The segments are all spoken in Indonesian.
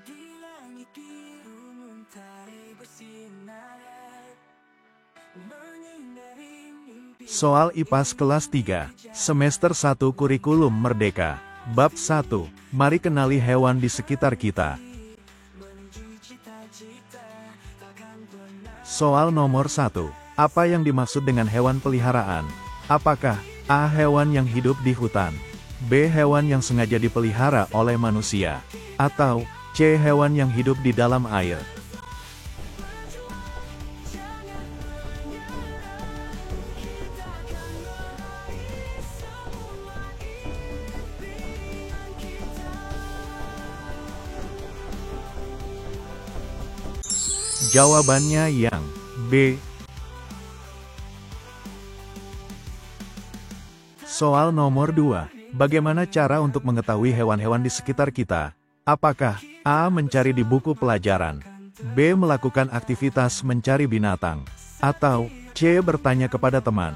Di langit biru mentari bersinar, menyinari mimpi. Soal IPAS kelas 3, semester 1 Kurikulum Merdeka. Bab 1. Mari kenali hewan di sekitar kita. Soal nomor 1. Apa yang dimaksud dengan hewan peliharaan? Apakah A. Hewan yang hidup di hutan, B. Hewan yang sengaja dipelihara oleh manusia, atau C. Hewan yang hidup di dalam air? Jawabannya yang B. Soal nomor 2. Bagaimana cara untuk mengetahui hewan-hewan di sekitar kita? Apakah A. Mencari di buku pelajaran, B. Melakukan aktivitas mencari binatang, atau C. Bertanya kepada teman?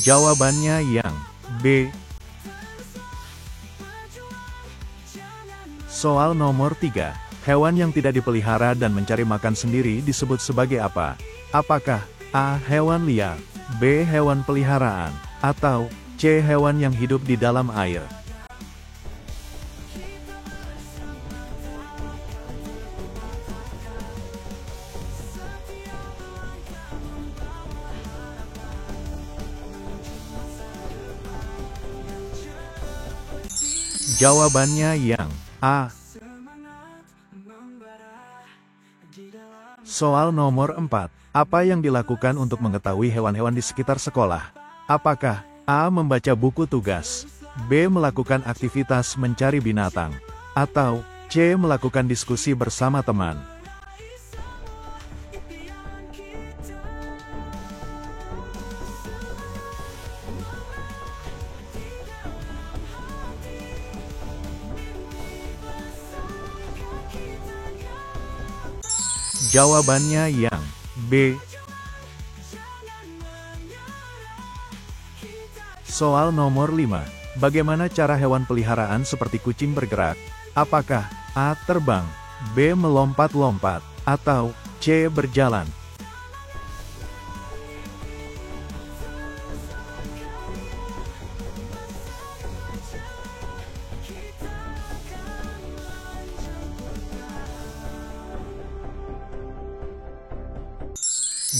Jawabannya yang B. Soal nomor 3. Hewan yang tidak dipelihara dan mencari makan sendiri disebut sebagai apa? Apakah A. Hewan liar, B. Hewan peliharaan, atau C. Hewan yang hidup di dalam air? Jawabannya yang A. Soal nomor 4. Apa yang dilakukan untuk mengetahui hewan-hewan di sekitar sekolah? Apakah A. Membaca buku tugas, B. Melakukan aktivitas mencari binatang, atau C. Melakukan diskusi bersama teman? Jawabannya yang B. Soal nomor 5. Bagaimana cara hewan peliharaan seperti kucing bergerak? Apakah A. Terbang, B. Melompat-lompat, atau C. Berjalan?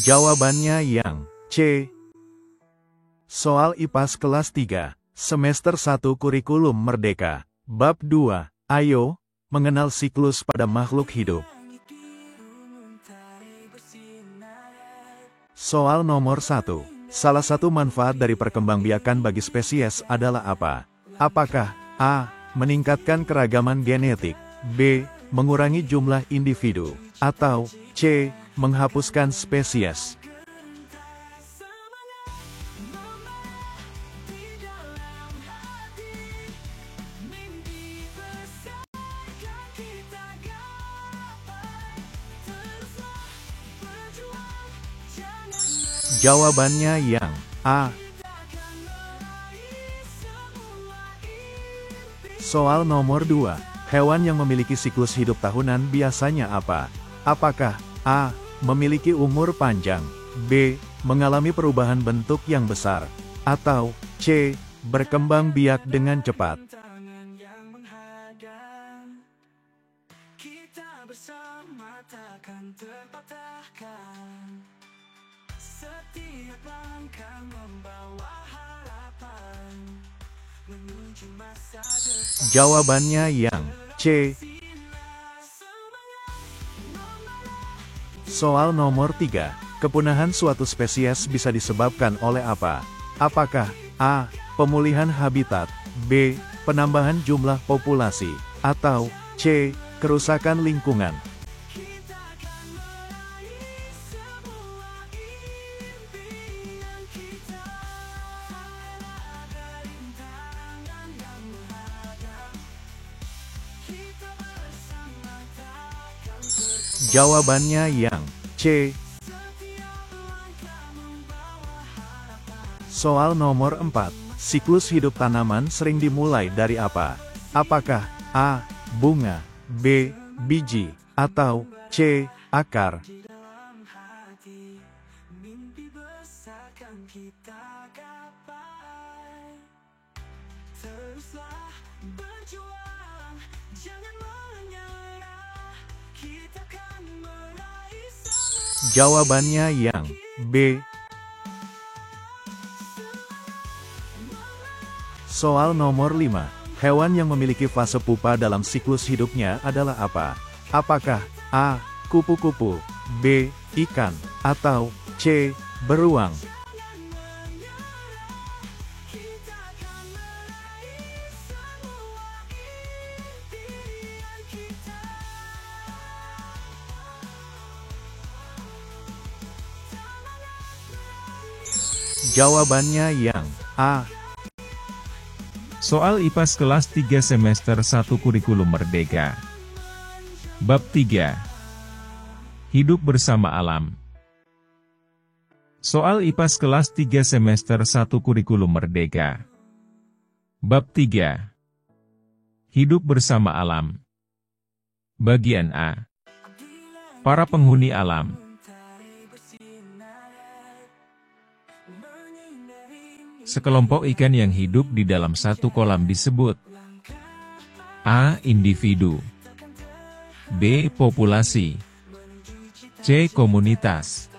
Jawabannya yang C. Soal IPAS kelas 3, semester 1 Kurikulum Merdeka. Bab 2. Ayo, mengenal siklus pada makhluk hidup. Soal nomor 1. Salah satu manfaat dari perkembangbiakan bagi spesies adalah apa? Apakah A. Meningkatkan keragaman genetik, B. Mengurangi jumlah individu, atau C. Menghapuskan spesies? Jawabannya yang A. Soal nomor 2. Hewan yang memiliki siklus hidup tahunan biasanya apa? Apakah A. Memiliki umur panjang, B. Mengalami perubahan bentuk yang besar, atau C. Berkembang biak dengan cepat? Kita bersama takkan terpatahkan. Setiap langkah membawa harapan menuju masa depan. Jawabannya yang C. Soal nomor 3. Kepunahan suatu spesies bisa disebabkan oleh apa? Apakah A. Pemulihan habitat, B. Penambahan jumlah populasi, atau C. Kerusakan lingkungan? Jawabannya yang C. Soal nomor 4. Siklus hidup tanaman sering dimulai dari apa? Apakah A. Bunga, B. Biji, atau C. Akar? Di dalam hati, mimpi besar kan kita gapai. Teruslah berjuang, jangan menyerah. Kita kan meraih semua. Jawabannya yang B. Soal nomor 5. Hewan yang memiliki fase pupa dalam siklus hidupnya adalah apa? Apakah A. Kupu-kupu, B. Ikan, atau C. Beruang? Kita kan meraih semua impian kita. Jawabannya yang A. Soal IPA kelas 3 semester 1 Kurikulum Merdeka. Bab 3. Hidup bersama alam. Soal IPA kelas 3 semester 1 Kurikulum Merdeka. Bab 3. Hidup bersama alam. Bagian A. Para penghuni alam. Sekelompok ikan yang hidup di dalam satu kolam disebut A. Individu, B. Populasi, C. Komunitas,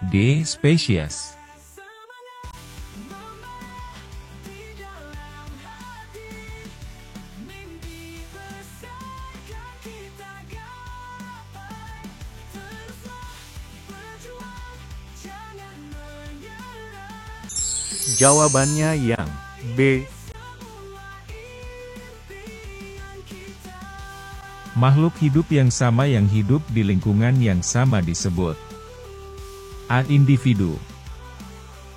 D. Spesies. Jawabannya yang B. Makhluk hidup yang sama yang hidup di lingkungan yang sama disebut A. Individu,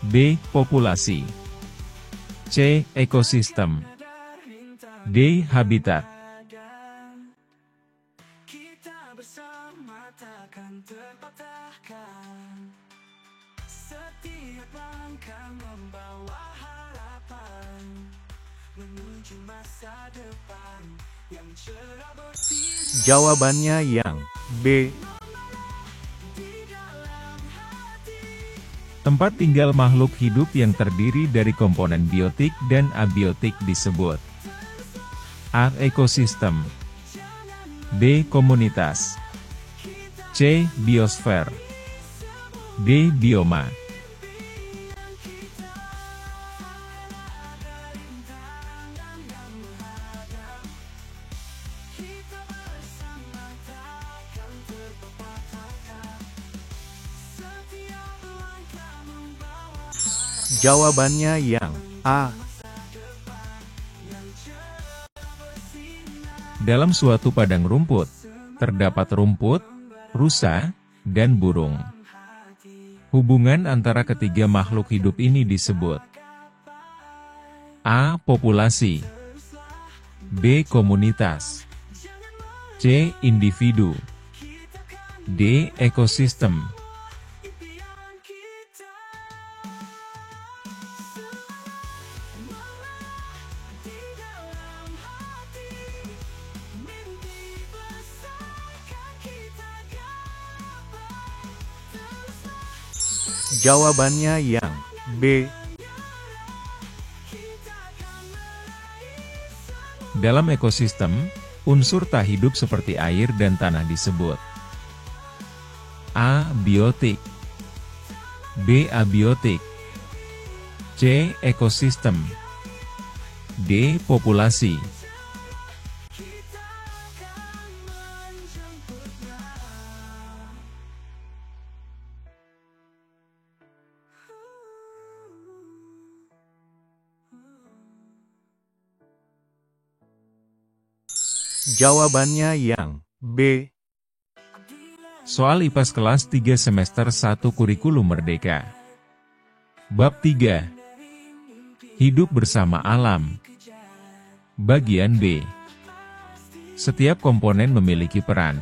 B. Populasi, C. Ekosistem, D. Habitat. Kita bersama takkan terpatahkan. Setiap langkah membawa harapan menuju masa depan yang cerah bersinar. Jawabannya yang B. Tempat tinggal makhluk hidup yang terdiri dari komponen biotik dan abiotik disebut A. Ekosistem, B. Komunitas, C. Biosfer, D. Bioma. Jawabannya yang A. Dalam suatu padang rumput, terdapat rumput, rusa, dan burung. Hubungan antara ketiga makhluk hidup ini disebut A. Populasi, B. Komunitas, C. Individu, D. Ekosistem. Jawabannya yang B. Dalam ekosistem, unsur tak hidup seperti air dan tanah disebut A. Biotik, B. Abiotik, C. Ekosistem, D. Populasi. Jawabannya yang B. Soal IPA kelas 3 semester 1 Kurikulum Merdeka. Bab 3. Hidup bersama alam. Bagian B. Setiap komponen memiliki peran.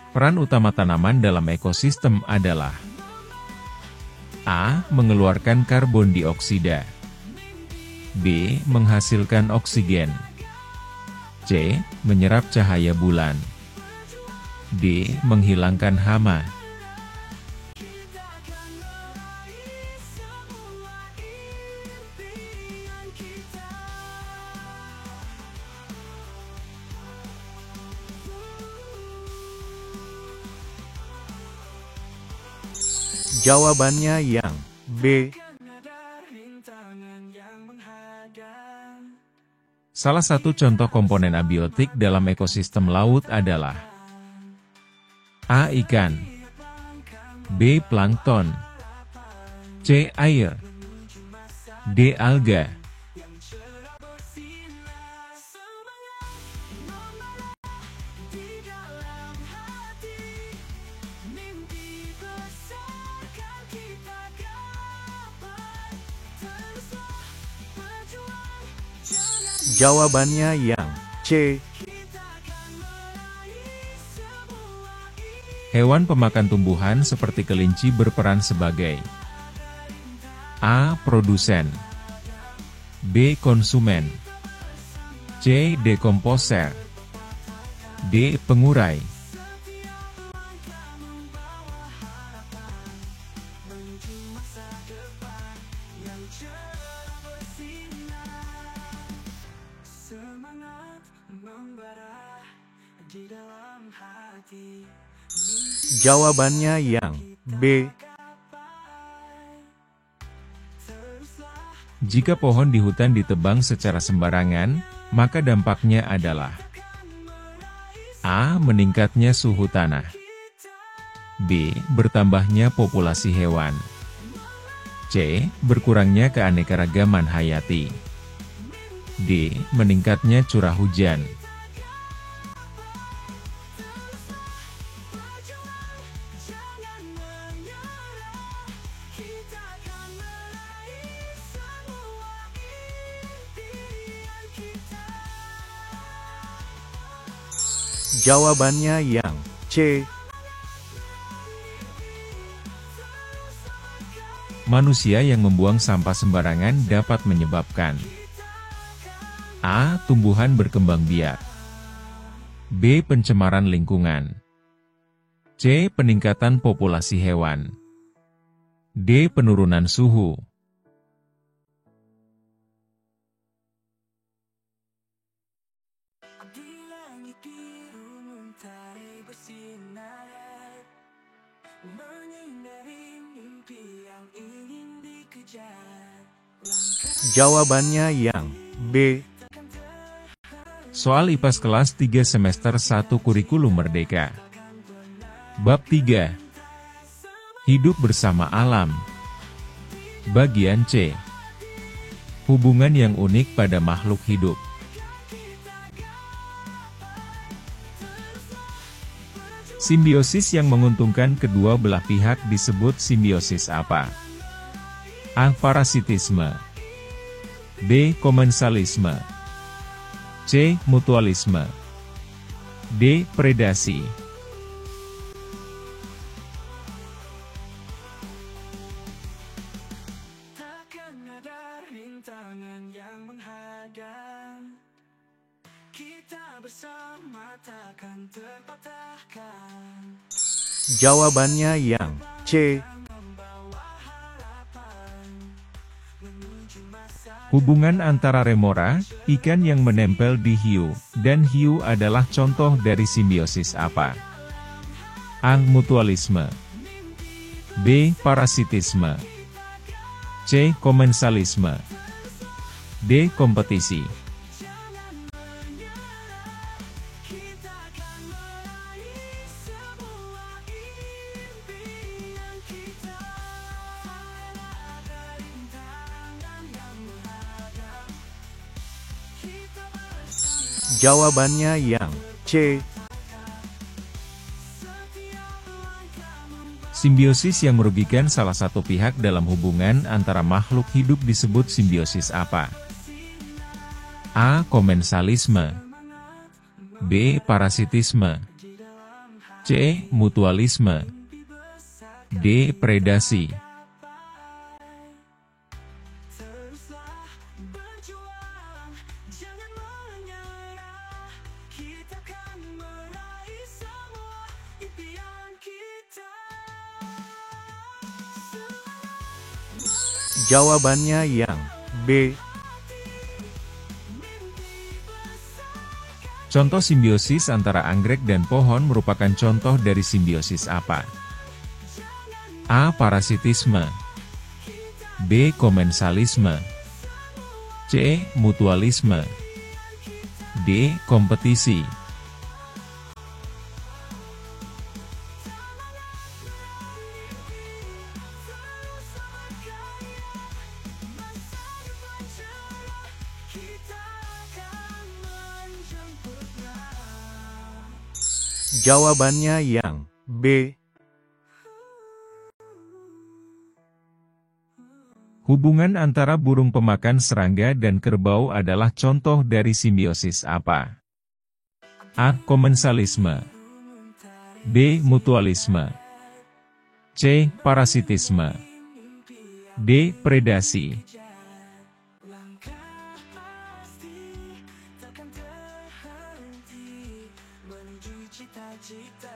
Peran utama tanaman dalam ekosistem adalah: A. Mengeluarkan karbon dioksida. B. Menghasilkan oksigen. C. Menyerap cahaya bulan. D. Menghilangkan hama. Jawabannya yang B. Salah satu contoh komponen abiotik dalam ekosistem laut adalah: A. Ikan. B. Plankton. C. Air. D. Alga. Jawabannya yang C. Hewan pemakan tumbuhan seperti kelinci berperan sebagai: A. Produsen. B. Konsumen. C. Dekomposer. D. Pengurai. Jawabannya yang B. Jika pohon di hutan ditebang secara sembarangan, maka dampaknya adalah: A. Meningkatnya suhu tanah. B. Bertambahnya populasi hewan. C. Berkurangnya keanekaragaman hayati. D. Meningkatnya curah hujan. Jawabannya yang C. Manusia yang membuang sampah sembarangan dapat menyebabkan: A. Tumbuhan berkembang biak. B. Pencemaran lingkungan. C. Peningkatan populasi hewan. D. Penurunan suhu. Jawabannya yang B. Soal IPAS kelas 3 semester 1 Kurikulum Merdeka. Bab 3. Hidup bersama alam. Bagian C. Hubungan yang unik pada makhluk hidup. Simbiosis yang menguntungkan kedua belah pihak disebut simbiosis apa? A. Parasitisme. B. Komensalisme. C. Mutualisme. D. Predasi. Jawabannya yang C. Hubungan antara remora, ikan yang menempel di hiu, dan hiu adalah contoh dari simbiosis apa? A. Mutualisme. B. Parasitisme. C. Komensalisme. D. Kompetisi. Jawabannya yang C. Simbiosis yang merugikan salah satu pihak dalam hubungan antara makhluk hidup disebut simbiosis apa? A. Komensalisme. B. Parasitisme. C. C. Mutualisme. D. Predasi. Teruslah berjuang, jangan menyerah. Kita akan meraih semua impian kita. Jawabannya yang B. Contoh simbiosis antara anggrek dan pohon merupakan contoh dari simbiosis apa? A. Parasitisme. B. Komensalisme. C. Mutualisme. D. Kompetisi. Jawabannya yang B. Hubungan antara burung pemakan serangga dan kerbau adalah contoh dari simbiosis apa? A. Komensalisme. B. Mutualisme. C. Parasitisme. D. Predasi. Cita-cita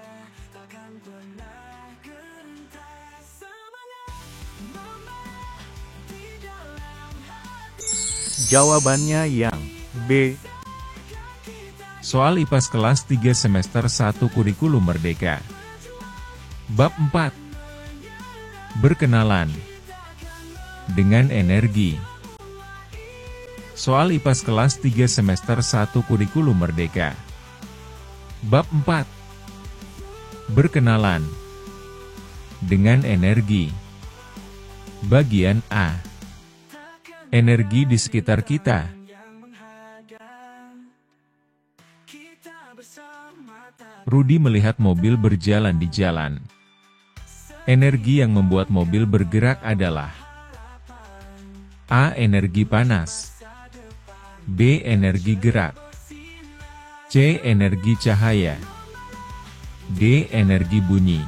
takkan pernah gentar, semangat membara di dalam hati. Jawabannya yang B. Soal IPAS kelas 3 semester 1 Kurikulum Merdeka. Bab 4. Berkenalan dengan energi. Soal IPAS kelas 3 semester 1 Kurikulum Merdeka. Bab 4. Berkenalan dengan energi. Bagian A. Energi di sekitar kita. Rudi melihat mobil berjalan di jalan. Energi yang membuat mobil bergerak adalah A. Energi panas. B. Energi gerak. C. Energi cahaya. D. Energi bunyi.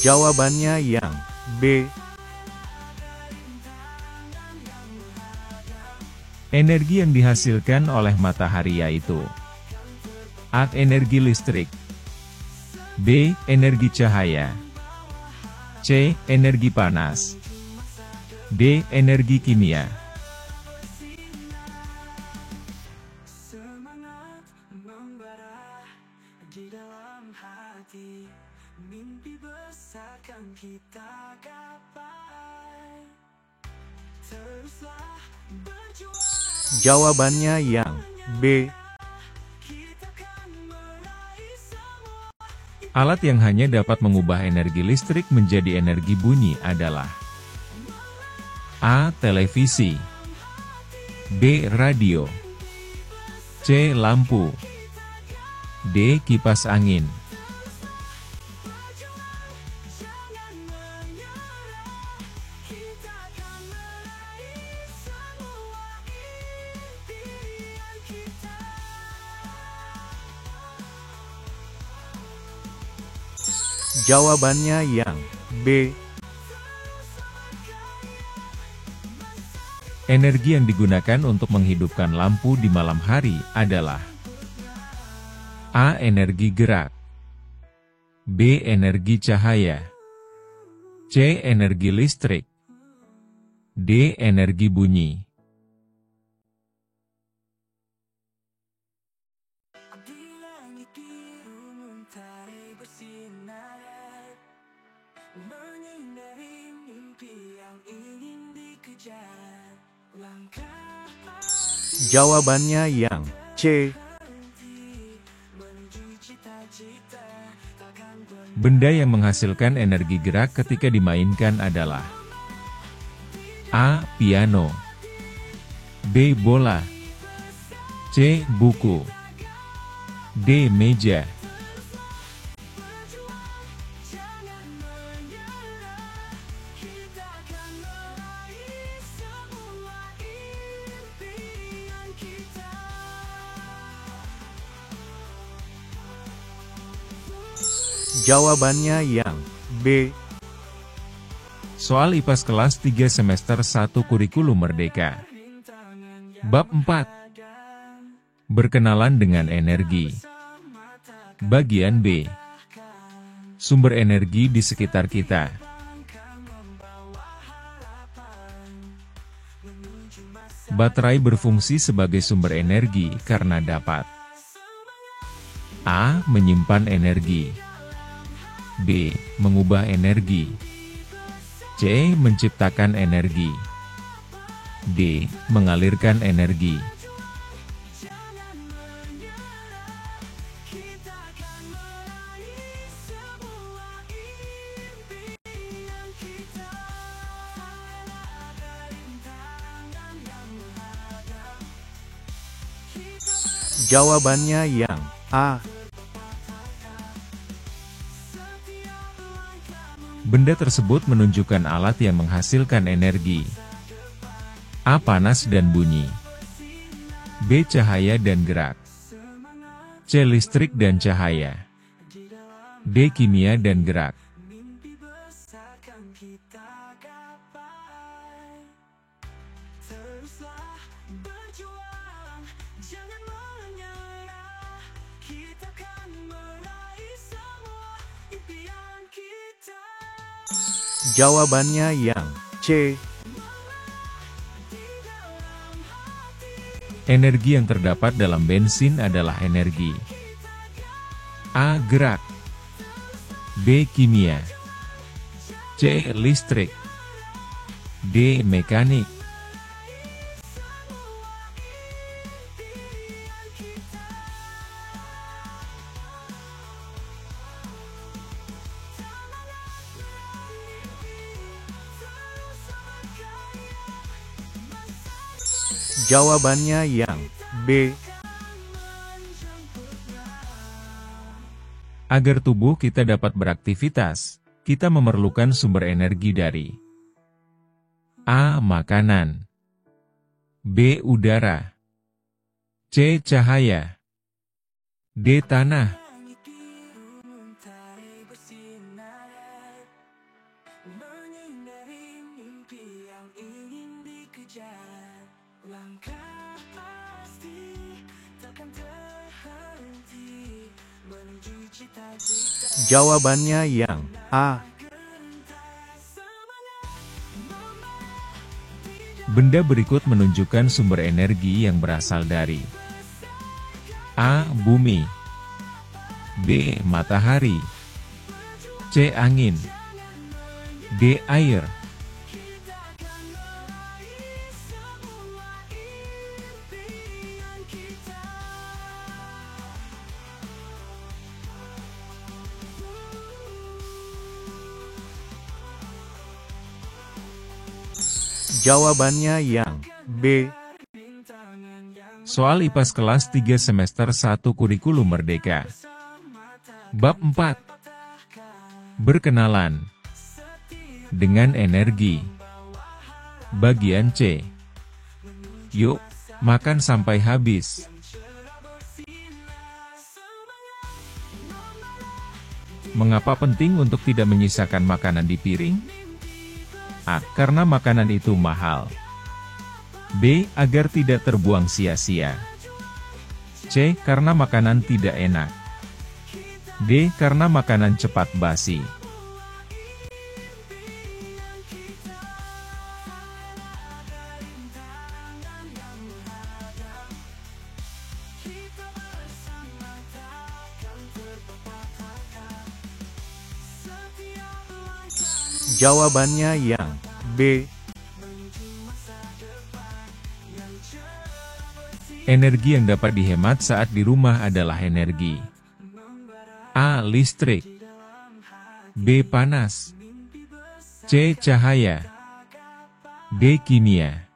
Jawabannya yang B. Energi yang dihasilkan oleh matahari yaitu A. Energi listrik. B. Energi cahaya. C. Energi panas. D. Energi kimia. Semangat membara di dalam hati, mimpi besar kan kita gapai. Teruslah berjuang. Jawabannya yang B. Alat yang hanya dapat mengubah energi listrik menjadi energi bunyi adalah A. Televisi. B. Radio. C. Lampu. D. Kipas angin. Jawabannya yang B. Energi yang digunakan untuk menghidupkan lampu di malam hari adalah A. Energi gerak. B. Energi cahaya. C. Energi listrik. D. Energi bunyi. Di langit biru mentari bersinar, menyinari mimpi yang ingin dikejar. Langkah Jawabannya yang C. menuju cita-cita takkan pernah. Benda yang menghasilkan energi gerak ketika dimainkan adalah A. Piano. B. Bola. C. Buku. D. Meja. Jawabannya yang B. Soal IPAS kelas 3 semester 1 Kurikulum Merdeka. Bab 4. Berkenalan dengan energi. Bagian B. Sumber energi di sekitar kita. Baterai berfungsi sebagai sumber energi karena dapat A. Menyimpan energi, B. Mengubah energi, C. Menciptakan energi, D. Mengalirkan energi. Jawabannya yang A. Benda tersebut menunjukkan alat yang menghasilkan energi. A. Panas dan bunyi, B. Cahaya dan gerak, C. Listrik dan cahaya, D. Kimia dan gerak. Jawabannya yang C. Energi yang terdapat dalam bensin adalah energi A. Gerak, B. Kimia, C. Listrik, D. Mekanik. Jawabannya yang B. Agar tubuh kita dapat beraktivitas, kita memerlukan sumber energi dari A. Makanan, B. Udara, C. Cahaya, D. Tanah. Langkah pasti takkan terhenti menuju cita-cita. Jawabannya yang A. Benda berikut menunjukkan sumber energi yang berasal dari A. Bumi, B. Matahari, C. Angin, D. Air. Jawabannya yang B. Soal IPAS kelas 3 semester 1 Kurikulum Merdeka. Bab 4. Berkenalan dengan energi. Bagian C. Yuk, makan sampai habis. Mengapa penting untuk tidak menyisakan makanan di piring? A. Karena makanan itu mahal. B. Agar tidak terbuang sia-sia. C. Karena makanan tidak enak. D. Karena makanan cepat basi. Jawabannya yang B. Energi yang dapat dihemat saat di rumah adalah energi A. Listrik, B. Panas, C. Cahaya, D. Kimia.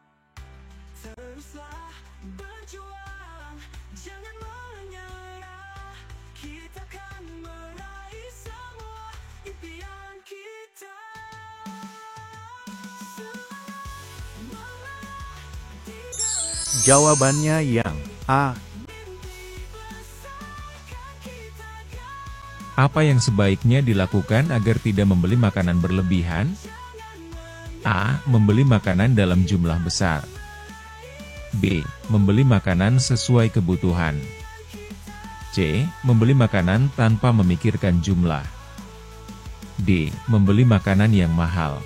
Jawabannya yang A. Apa yang sebaiknya dilakukan agar tidak membeli makanan berlebihan? A. Membeli makanan dalam jumlah besar. B. Membeli makanan sesuai kebutuhan. C. Membeli makanan tanpa memikirkan jumlah. D. Membeli makanan yang mahal.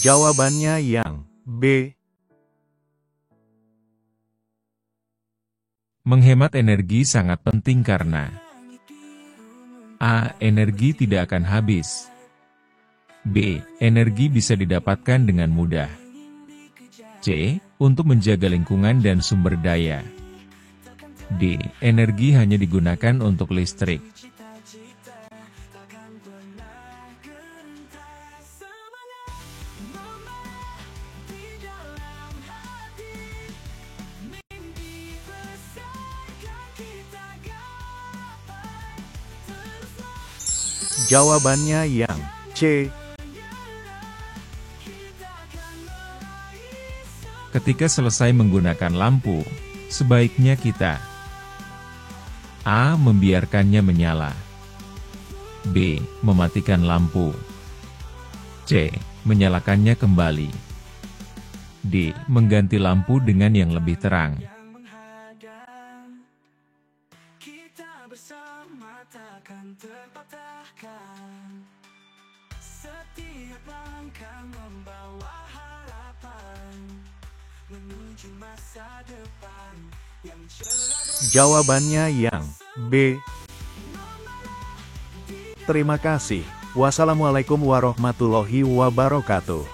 Jawabannya yang B. Menghemat energi sangat penting karena A. Energi tidak akan habis. B. Energi bisa didapatkan dengan mudah. C. Untuk menjaga lingkungan dan sumber daya. D. Energi hanya digunakan untuk listrik. Jawabannya yang C. Ketika selesai menggunakan lampu, sebaiknya kita A. Membiarkannya menyala. B. Mematikan lampu. C. Menyalakannya kembali. D. Mengganti lampu dengan yang lebih terang. Kita bersama takkan terpatahkan. Setiap langkah membawa harapan menuju masa depan yang cerah. Jawabannya yang B. Terima kasih. Wassalamualaikum warahmatullahi wabarakatuh.